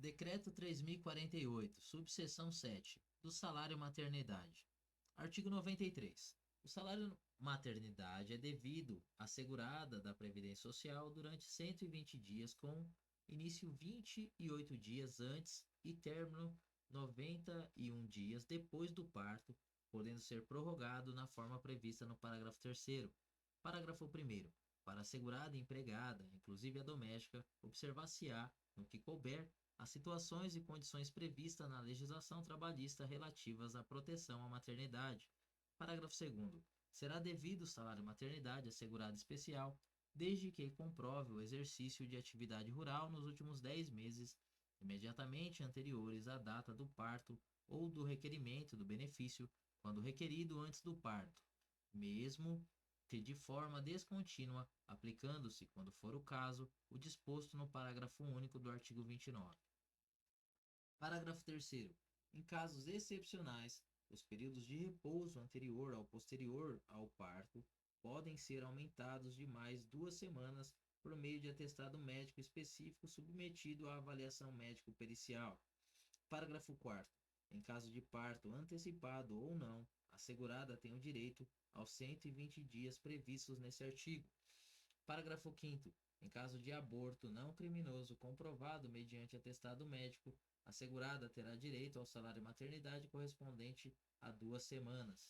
Decreto 3048, subseção 7, do salário maternidade. Artigo 93. O salário maternidade é devido à segurada da Previdência Social durante 120 dias, com início 28 dias antes e término 91 dias depois do parto, podendo ser prorrogado na forma prevista no parágrafo 3º. Parágrafo 1º. Para a segurada empregada, inclusive a doméstica, observar-se-á, no que couber, as situações e condições previstas na legislação trabalhista relativas à proteção à maternidade. Parágrafo 2º. Será devido o salário maternidade assegurado especial, desde que comprove o exercício de atividade rural nos últimos 10 meses, imediatamente anteriores à data do parto ou do requerimento do benefício, quando requerido antes do parto, mesmo que de forma descontínua, aplicando-se, quando for o caso, o disposto no parágrafo único do artigo 29. Parágrafo 3º. Em casos excepcionais, os períodos de repouso anterior ou posterior ao parto podem ser aumentados de mais 2 semanas por meio de atestado médico específico submetido à avaliação médico-pericial. Parágrafo 4º. Em caso de parto antecipado ou não, a segurada tem o direito aos 120 dias previstos nesse artigo. Parágrafo 5º. Em caso de aborto não criminoso comprovado mediante atestado médico, a segurada terá direito ao salário maternidade correspondente a 2 semanas.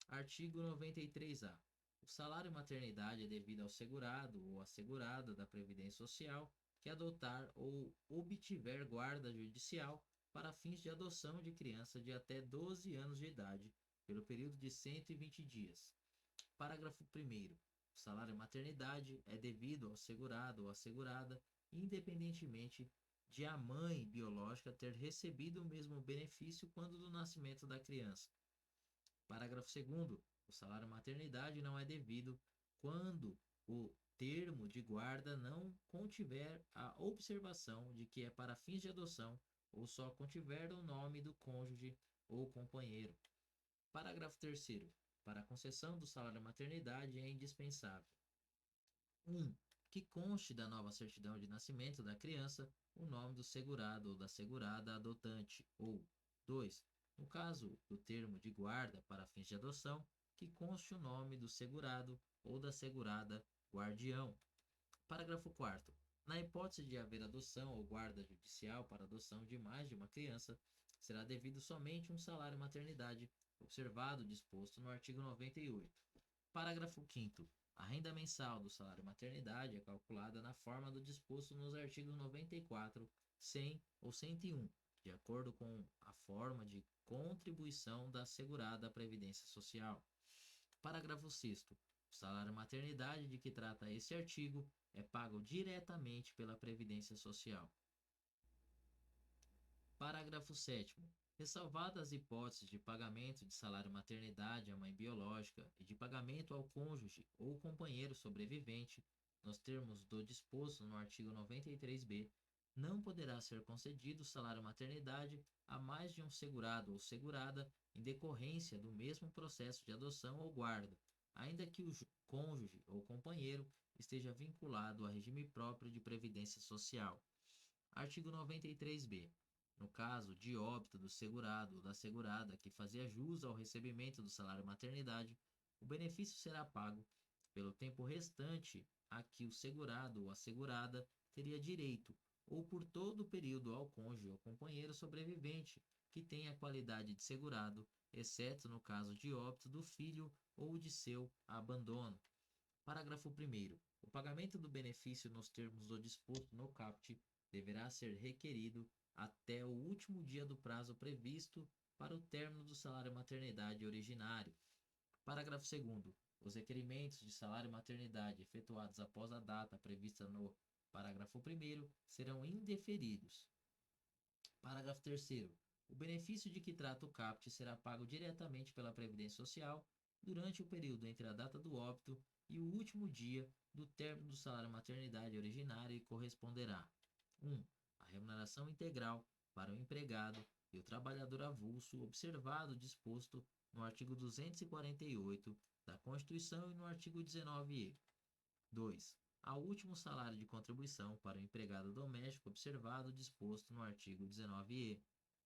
Artigo 93-A. O salário maternidade é devido ao segurado ou assegurada da Previdência Social que adotar ou obtiver guarda judicial para fins de adoção de criança de até 12 anos de idade, pelo período de 120 dias. Parágrafo 1º. O salário maternidade é devido ao segurado ou assegurada, independentemente de a mãe biológica ter recebido o mesmo benefício quando do nascimento da criança. Parágrafo 2º. O salário maternidade não é devido quando o termo de guarda não contiver a observação de que é para fins de adoção ou só contiver o nome do cônjuge ou companheiro. Parágrafo 3º. Para a concessão do salário maternidade é indispensável: 1. Que conste da nova certidão de nascimento da criança o nome do segurado ou da segurada adotante, ou 2. No caso do termo de guarda para fins de adoção, que conste o nome do segurado ou da segurada guardião. Parágrafo 4º. Na hipótese de haver adoção ou guarda judicial para adoção de mais de uma criança, será devido somente um salário maternidade, observado o disposto no artigo 98. Parágrafo 5º. A renda mensal do salário maternidade é calculada na forma do disposto nos artigos 94, 100 ou 101, de acordo com a forma de contribuição da assegurada à Previdência Social. Parágrafo 6º. O salário maternidade de que trata esse artigo é pago diretamente pela Previdência Social. Parágrafo 7º. Ressalvadas as hipóteses de pagamento de salário maternidade à mãe biológica e de pagamento ao cônjuge ou companheiro sobrevivente, nos termos do disposto no artigo 93b, não poderá ser concedido salário maternidade a mais de um segurado ou segurada em decorrência do mesmo processo de adoção ou guarda, ainda que o cônjuge ou companheiro esteja vinculado a regime próprio de previdência social. Artigo 93b. No caso de óbito do segurado ou da segurada que fazia jus ao recebimento do salário maternidade, o benefício será pago pelo tempo restante a que o segurado ou a segurada teria direito, ou por todo o período ao cônjuge ou companheiro sobrevivente que tenha a qualidade de segurado, exceto no caso de óbito do filho ou de seu abandono. Parágrafo 1º. O pagamento do benefício nos termos do disposto no caput deverá ser requerido até o último dia do prazo previsto para o término do salário maternidade originário. Parágrafo 2º. Os requerimentos de salário maternidade efetuados após a data prevista no parágrafo 1º serão indeferidos. Parágrafo 3º. O benefício de que trata o caput será pago diretamente pela Previdência Social durante o período entre a data do óbito e o último dia do término do salário maternidade originário e corresponderá: 1. A remuneração integral para o empregado e o trabalhador avulso, observado o disposto no artigo 248 da Constituição e no artigo 19e. 2. ao último salário de contribuição para o empregado doméstico observado disposto no artigo 19e.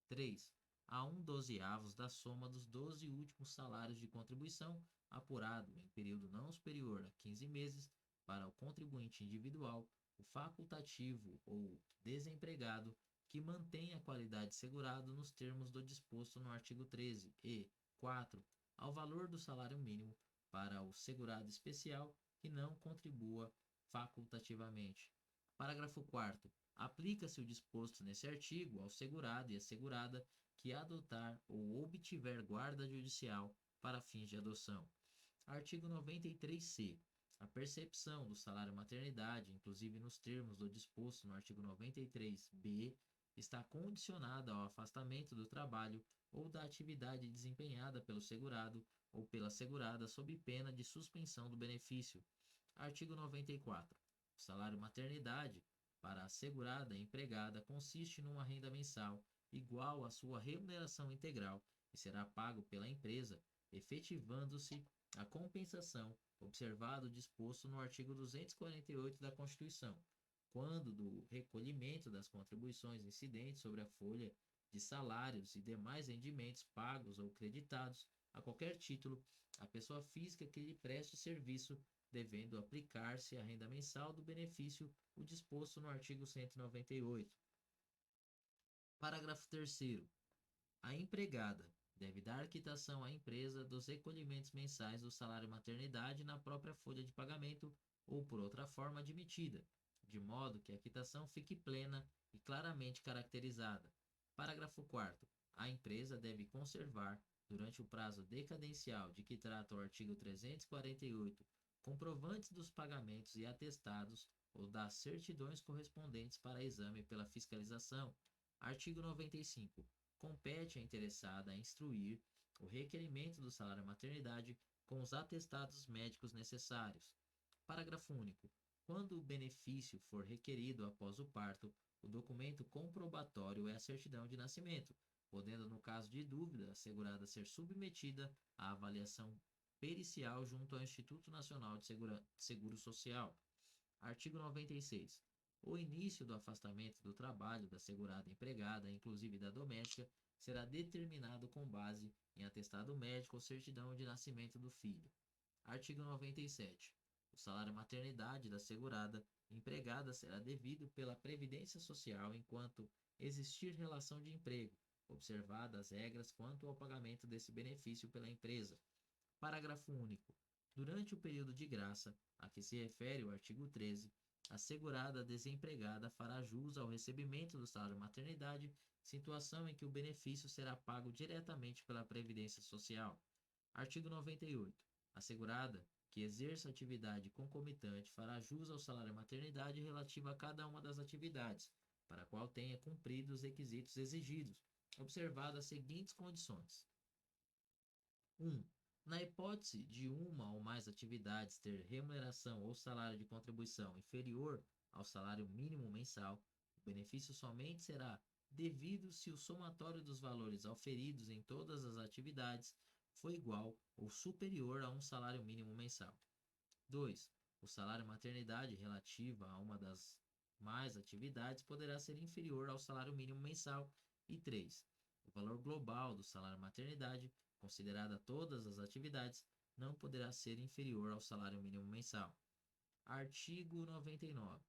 3. A 1/12 da soma dos 12 últimos salários de contribuição apurado em período não superior a 15 meses para o contribuinte individual, o facultativo ou desempregado que mantém a qualidade segurado nos termos do disposto no artigo 13 e 4. Ao valor do salário mínimo para o segurado especial que não contribua facultativamente. Parágrafo 4º. Aplica-se o disposto nesse artigo ao segurado e assegurada que adotar ou obtiver guarda judicial para fins de adoção. Artigo 93-C. A percepção do salário maternidade, inclusive nos termos do disposto no artigo 93-B, está condicionada ao afastamento do trabalho ou da atividade desempenhada pelo segurado ou pela segurada sob pena de suspensão do benefício. Artigo 94. O salário maternidade para a segurada empregada consiste numa renda mensal igual à sua remuneração integral e será pago pela empresa, efetivando-se a compensação, observado o disposto no artigo 248 da Constituição, quando do recolhimento das contribuições incidentes sobre a folha de salários e demais rendimentos pagos ou creditados a qualquer título, a pessoa física que lhe preste serviço, devendo aplicar-se à renda mensal do benefício o disposto no artigo 198. Parágrafo 3º. A empregada deve dar quitação à empresa dos recolhimentos mensais do salário maternidade na própria folha de pagamento ou por outra forma admitida, de modo que a quitação fique plena e claramente caracterizada. Parágrafo 4º. A empresa deve conservar, durante o prazo decadencial de que trata o artigo 348, comprovantes dos pagamentos e atestados ou das certidões correspondentes para exame pela fiscalização. Artigo 95. Compete à interessada a instruir o requerimento do salário maternidade com os atestados médicos necessários. Parágrafo único. Quando o benefício for requerido após o parto, o documento comprobatório é a certidão de nascimento, podendo, no caso de dúvida, a assegurada ser submetida à avaliação pericial junto ao Instituto Nacional de Seguro Social. Artigo 96. O início do afastamento do trabalho da segurada empregada, inclusive da doméstica, será determinado com base em atestado médico ou certidão de nascimento do filho. Artigo 97. O salário maternidade da segurada empregada será devido pela Previdência Social enquanto existir relação de emprego, observadas as regras quanto ao pagamento desse benefício pela empresa. Parágrafo único. Durante o período de graça, a que se refere o artigo 13, a segurada desempregada fará jus ao recebimento do salário maternidade, situação em que o benefício será pago diretamente pela Previdência Social. Artigo 98. A segurada que exerça atividade concomitante fará jus ao salário maternidade relativo a cada uma das atividades, para a qual tenha cumprido os requisitos exigidos, observadas as seguintes condições. 1. Na hipótese de uma ou mais atividades ter remuneração ou salário de contribuição inferior ao salário mínimo mensal, o benefício somente será devido se o somatório dos valores auferidos em todas as atividades foi igual ou superior a um salário mínimo mensal. 2. O salário maternidade relativa a uma das mais atividades poderá ser inferior ao salário mínimo mensal. E 3. O valor global do salário maternidade, considerada todas as atividades, não poderá ser inferior ao salário mínimo mensal. Artigo 99.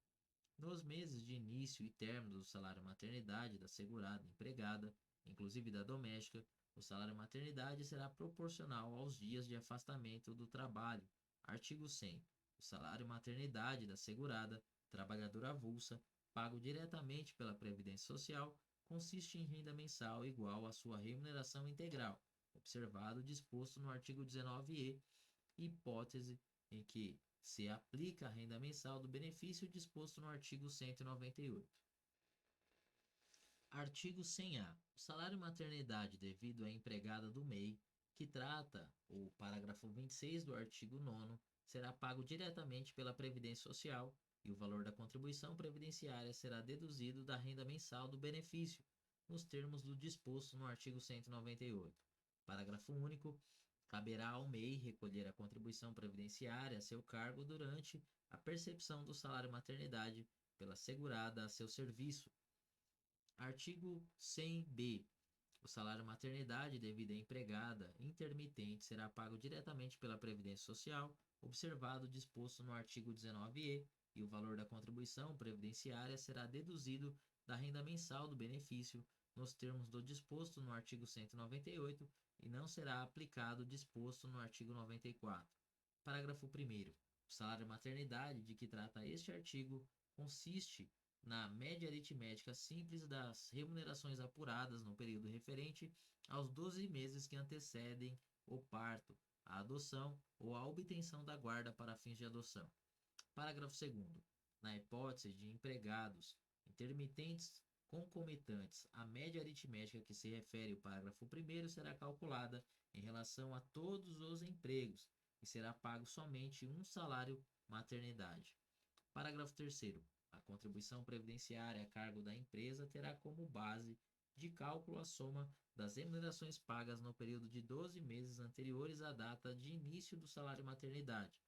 Nos meses de início e término do salário maternidade da segurada empregada, inclusive da doméstica, o salário maternidade será proporcional aos dias de afastamento do trabalho. Artigo 100. O salário maternidade da segurada, trabalhadora avulsa, pago diretamente pela Previdência Social, consiste em renda mensal igual à sua remuneração integral, observado o disposto no artigo 19e, hipótese em que se aplica a renda mensal do benefício disposto no artigo 198. Artigo 100-A. O salário maternidade devido à empregada do MEI, que trata o parágrafo 26 do artigo 9º, será pago diretamente pela Previdência Social e o valor da contribuição previdenciária será deduzido da renda mensal do benefício, nos termos do disposto no artigo 198. Parágrafo único. Caberá ao MEI recolher a contribuição previdenciária a seu cargo durante a percepção do salário maternidade pela segurada a seu serviço. Artigo 100b. O salário maternidade devido à empregada intermitente será pago diretamente pela Previdência Social, observado o disposto no artigo 19e, e o valor da contribuição previdenciária será deduzido da renda mensal do benefício, nos termos do disposto no artigo 198, e não será aplicado o disposto no artigo 94. Parágrafo 1º. O salário maternidade de que trata este artigo consiste na média aritmética simples das remunerações apuradas no período referente aos 12 meses que antecedem o parto, a adoção ou a obtenção da guarda para fins de adoção. Parágrafo 2º. Na hipótese de empregados intermitentes concomitantes, a média aritmética que se refere o parágrafo 1º será calculada em relação a todos os empregos e será pago somente um salário maternidade. Parágrafo 3º. A contribuição previdenciária a cargo da empresa terá como base de cálculo a soma das remunerações pagas no período de 12 meses anteriores à data de início do salário maternidade,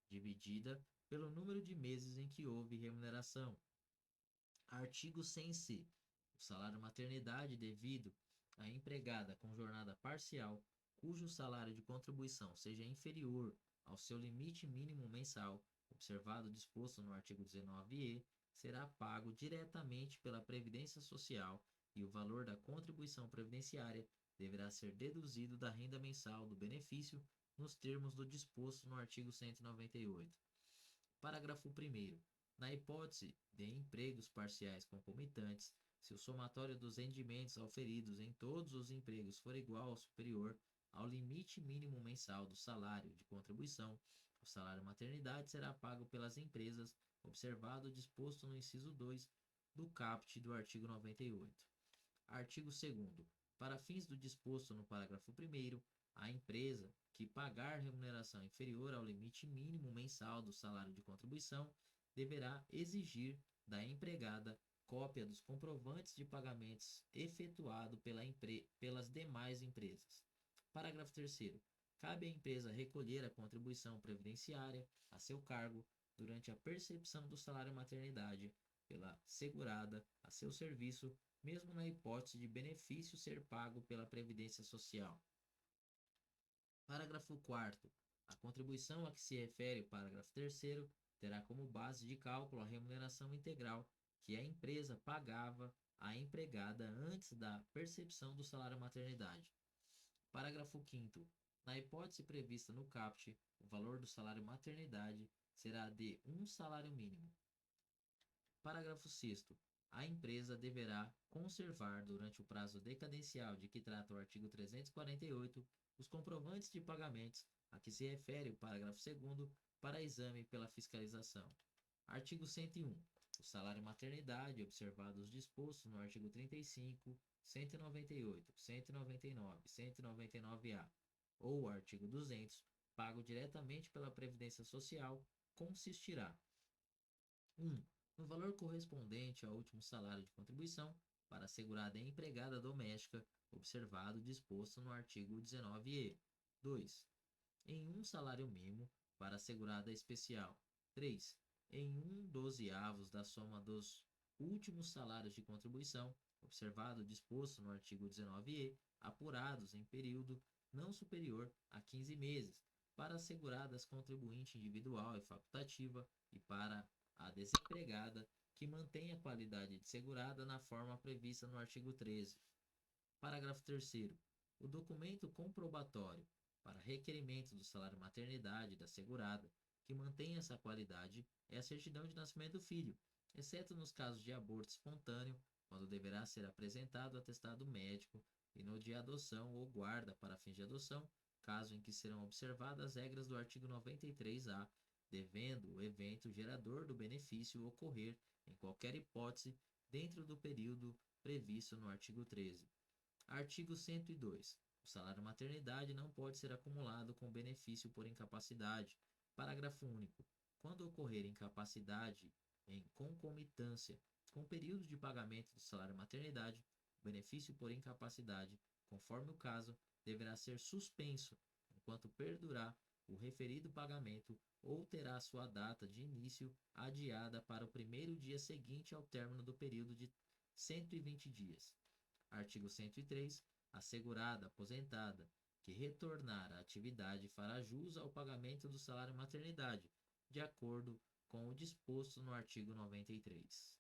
dividida pelo número de meses em que houve remuneração. Artigo 100c. O salário maternidade devido à empregada com jornada parcial, cujo salário de contribuição seja inferior ao seu limite mínimo mensal, observado o disposto no artigo 19e, será pago diretamente pela Previdência Social e o valor da contribuição previdenciária deverá ser deduzido da renda mensal do benefício nos termos do disposto no artigo 198. Parágrafo 1º. Na hipótese de empregos parciais concomitantes, se o somatório dos rendimentos auferidos em todos os empregos for igual ou superior ao limite mínimo mensal do salário de contribuição, o salário maternidade será pago pelas empresas, observado o disposto no inciso 2 do caput do artigo 98. Artigo 2º. Para fins do disposto no parágrafo 1º, a empresa que pagar remuneração inferior ao limite mínimo mensal do salário de contribuição deverá exigir da empregada cópia dos comprovantes de pagamentos efetuado pelas demais empresas. Parágrafo 3º. Cabe à empresa recolher a contribuição previdenciária a seu cargo durante a percepção do salário maternidade pela segurada a seu serviço, mesmo na hipótese de benefício ser pago pela Previdência Social. Parágrafo 4º. A contribuição a que se refere o parágrafo 3º terá como base de cálculo a remuneração integral que a empresa pagava à empregada antes da percepção do salário maternidade. Parágrafo 5º. Na hipótese prevista no caput, o valor do salário maternidade será de um salário mínimo. Parágrafo 6º. A empresa deverá conservar, durante o prazo decadencial de que trata o artigo 348, os comprovantes de pagamentos a que se refere o parágrafo 2º para exame pela fiscalização. Artigo 101. O salário maternidade, observados os dispostos no artigo 35, 198, 199, 199-A ou artigo 200, pago diretamente pela Previdência Social, consistirá: 1. No valor correspondente ao último salário de contribuição para assegurada e empregada doméstica, observado o disposto no artigo 19e. 2. Em um salário mínimo para assegurada especial. 3. Em 1/12 da soma dos últimos salários de contribuição, observado o disposto no artigo 19e, apurados em período não superior a 15 meses, para asseguradas contribuinte individual e facultativa e para a desempregada que mantém a qualidade de segurada na forma prevista no artigo 13. Parágrafo 3º. O documento comprobatório para requerimento do salário maternidade da segurada que mantém essa qualidade é a certidão de nascimento do filho, exceto nos casos de aborto espontâneo, quando deverá ser apresentado atestado médico, e no de adoção ou guarda para fins de adoção, caso em que serão observadas as regras do artigo 93-A, devendo o evento gerador do benefício ocorrer, em qualquer hipótese, dentro do período previsto no artigo 13. Artigo 102. O salário maternidade não pode ser acumulado com benefício por incapacidade. Parágrafo único. Quando ocorrer incapacidade em concomitância com o período de pagamento do salário maternidade, o benefício por incapacidade, conforme o caso, deverá ser suspenso enquanto perdurar o referido pagamento ou terá sua data de início adiada para o primeiro dia seguinte ao término do período de 120 dias. Artigo 103. A segurada aposentada que retornar à atividade fará jus ao pagamento do salário maternidade, de acordo com o disposto no artigo 93.